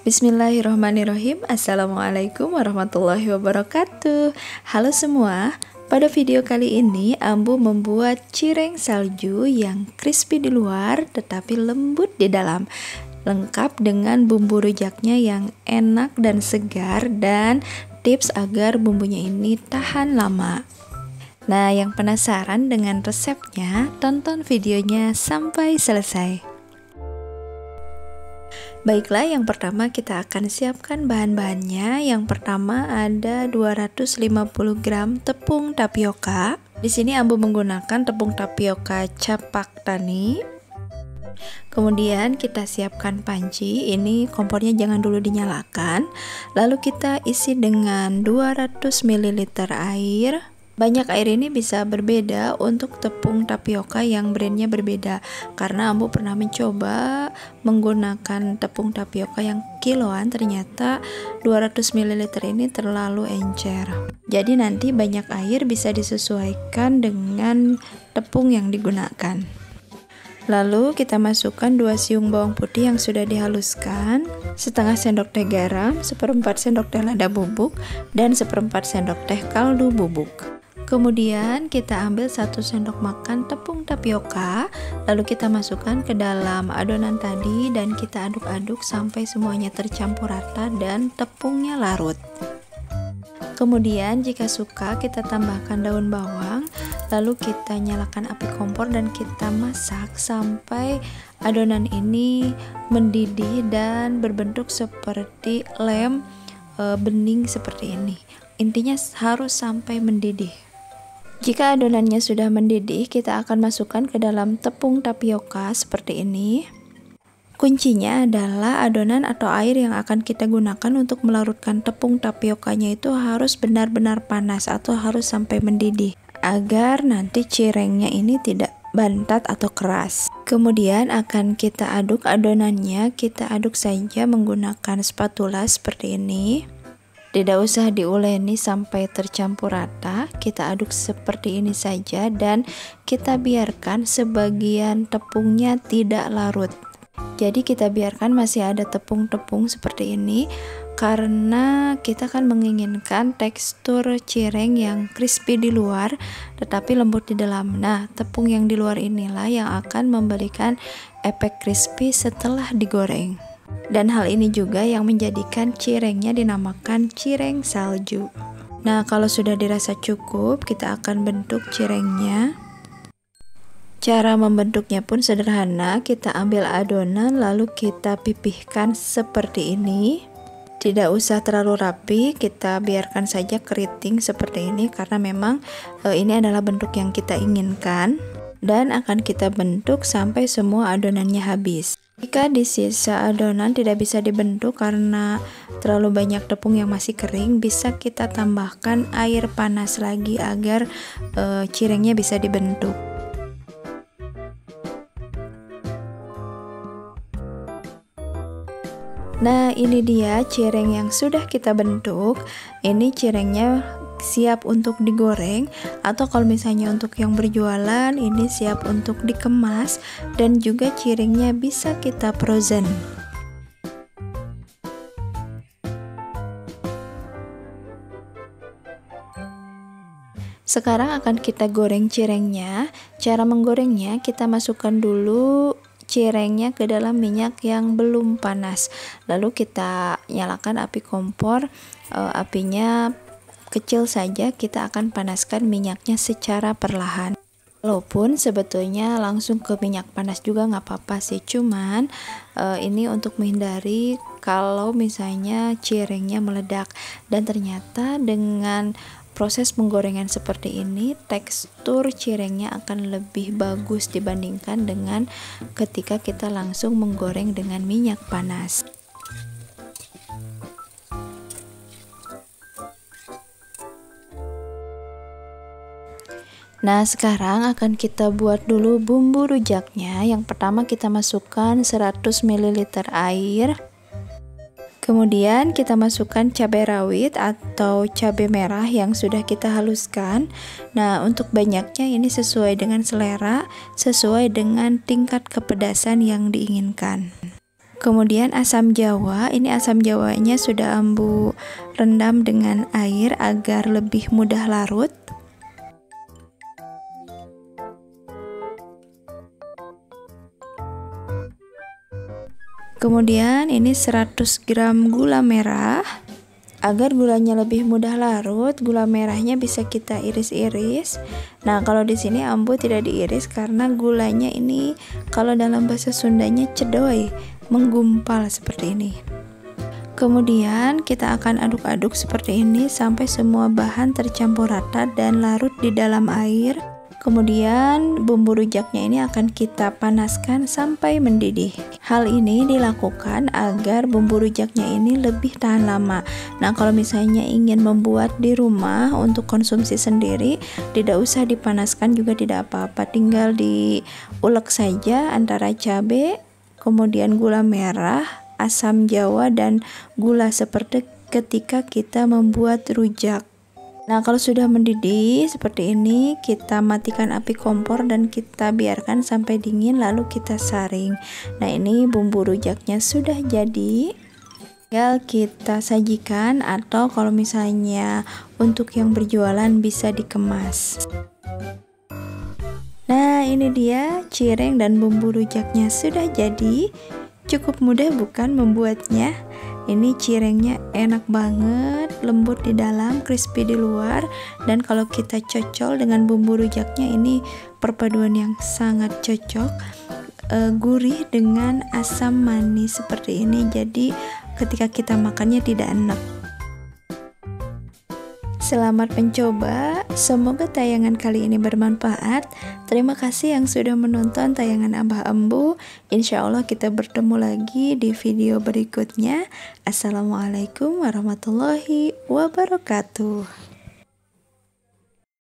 Bismillahirrahmanirrahim. Assalamualaikum warahmatullahi wabarakatuh. Halo semua. Pada video kali ini Ambu membuat cireng salju yang crispy di luar tetapi lembut di dalam, lengkap dengan bumbu rujaknya yang enak dan segar, dan tips agar bumbunya ini tahan lama. Nah, yang penasaran dengan resepnya, tonton videonya sampai selesai. Baiklah, yang pertama kita akan siapkan bahan-bahannya. Yang pertama ada 250 gram tepung tapioka. Di sini Ambu menggunakan tepung tapioka capak tani. Kemudian kita siapkan panci. Ini kompornya jangan dulu dinyalakan. Lalu kita isi dengan 200 ml air. Banyak air ini bisa berbeda untuk tepung tapioka yang brandnya berbeda, karena Ambu pernah mencoba menggunakan tepung tapioka yang kiloan, ternyata 200 ml ini terlalu encer. Jadi nanti banyak air bisa disesuaikan dengan tepung yang digunakan. Lalu kita masukkan 2 siung bawang putih yang sudah dihaluskan, setengah sendok teh garam, 1/4 sendok teh lada bubuk, dan 1/4 sendok teh kaldu bubuk. Kemudian kita ambil 1 sendok makan tepung tapioka, lalu kita masukkan ke dalam adonan tadi dan kita aduk-aduk sampai semuanya tercampur rata dan tepungnya larut. Kemudian jika suka kita tambahkan daun bawang, lalu kita nyalakan api kompor dan kita masak sampai adonan ini mendidih dan berbentuk seperti lem bening seperti ini. Intinya harus sampai mendidih. Jika adonannya sudah mendidih, kita akan masukkan ke dalam tepung tapioka seperti ini. Kuncinya adalah adonan atau air yang akan kita gunakan untuk melarutkan tepung tapiokanya itu harus benar-benar panas atau harus sampai mendidih, agar nanti cirengnya ini tidak bantat atau keras. Kemudian akan kita aduk adonannya, kita aduk saja menggunakan spatula seperti ini. Tidak usah diuleni sampai tercampur rata, kita aduk seperti ini saja dan kita biarkan sebagian tepungnya tidak larut. Jadi kita biarkan masih ada tepung-tepung seperti ini, karena kita kan menginginkan tekstur cireng yang crispy di luar tetapi lembut di dalam. Nah, tepung yang di luar inilah yang akan memberikan efek crispy setelah digoreng. Dan hal ini juga yang menjadikan cirengnya dinamakan cireng salju. Nah, kalau sudah dirasa cukup, kita akan bentuk cirengnya. Cara membentuknya pun sederhana, kita ambil adonan lalu kita pipihkan seperti ini. Tidak usah terlalu rapi, kita biarkan saja keriting seperti ini karena memang ini adalah bentuk yang kita inginkan. Dan akan kita bentuk sampai semua adonannya habis. Jika di sisa adonan tidak bisa dibentuk karena terlalu banyak tepung yang masih kering, bisa kita tambahkan air panas lagi agar cirengnya bisa dibentuk. Nah, ini dia cireng yang sudah kita bentuk. Ini cirengnya siap untuk digoreng, atau kalau misalnya untuk yang berjualan ini siap untuk dikemas, dan juga cirengnya bisa kita frozen. Sekarang akan kita goreng cirengnya. Cara menggorengnya, kita masukkan dulu cirengnya ke dalam minyak yang belum panas, lalu kita nyalakan api kompor, apinya kecil saja, kita akan panaskan minyaknya secara perlahan. Walaupun sebetulnya langsung ke minyak panas juga nggak apa-apa sih, cuman ini untuk menghindari kalau misalnya cirengnya meledak. Dan ternyata dengan proses penggorengan seperti ini, tekstur cirengnya akan lebih bagus dibandingkan dengan ketika kita langsung menggoreng dengan minyak panas. Nah, sekarang akan kita buat dulu bumbu rujaknya. Yang pertama kita masukkan 100 ml air. Kemudian kita masukkan cabai rawit atau cabai merah yang sudah kita haluskan. Nah, untuk banyaknya ini sesuai dengan selera, sesuai dengan tingkat kepedasan yang diinginkan. Kemudian asam jawa, ini asam jawanya sudah Ambu rendam dengan air agar lebih mudah larut. Kemudian ini 100 gram gula merah. Agar gulanya lebih mudah larut, gula merahnya bisa kita iris-iris. Nah, kalau di sini Ambu tidak diiris karena gulanya ini kalau dalam bahasa Sundanya cedoy, menggumpal seperti ini. Kemudian kita akan aduk-aduk seperti ini sampai semua bahan tercampur rata dan larut di dalam air. Kemudian bumbu rujaknya ini akan kita panaskan sampai mendidih. Hal ini dilakukan agar bumbu rujaknya ini lebih tahan lama. Nah, kalau misalnya ingin membuat di rumah untuk konsumsi sendiri, tidak usah dipanaskan juga tidak apa-apa, tinggal diulek saja antara cabai, kemudian gula merah, asam jawa, dan gula seperti ketika kita membuat rujak. Nah, kalau sudah mendidih seperti ini, kita matikan api kompor dan kita biarkan sampai dingin lalu kita saring. Nah, ini bumbu rujaknya sudah jadi. Tinggal kita sajikan atau kalau misalnya untuk yang berjualan bisa dikemas. Nah, ini dia cireng dan bumbu rujaknya sudah jadi. Cukup mudah bukan membuatnya? Ini cirengnya enak banget, lembut di dalam, crispy di luar, dan kalau kita cocol dengan bumbu rujaknya ini perpaduan yang sangat cocok, gurih dengan asam manis seperti ini, jadi ketika kita makannya tidak enak. Selamat mencoba, semoga tayangan kali ini bermanfaat. Terima kasih yang sudah menonton tayangan Abah Ambu. Insya Allah kita bertemu lagi di video berikutnya. Assalamualaikum warahmatullahi wabarakatuh.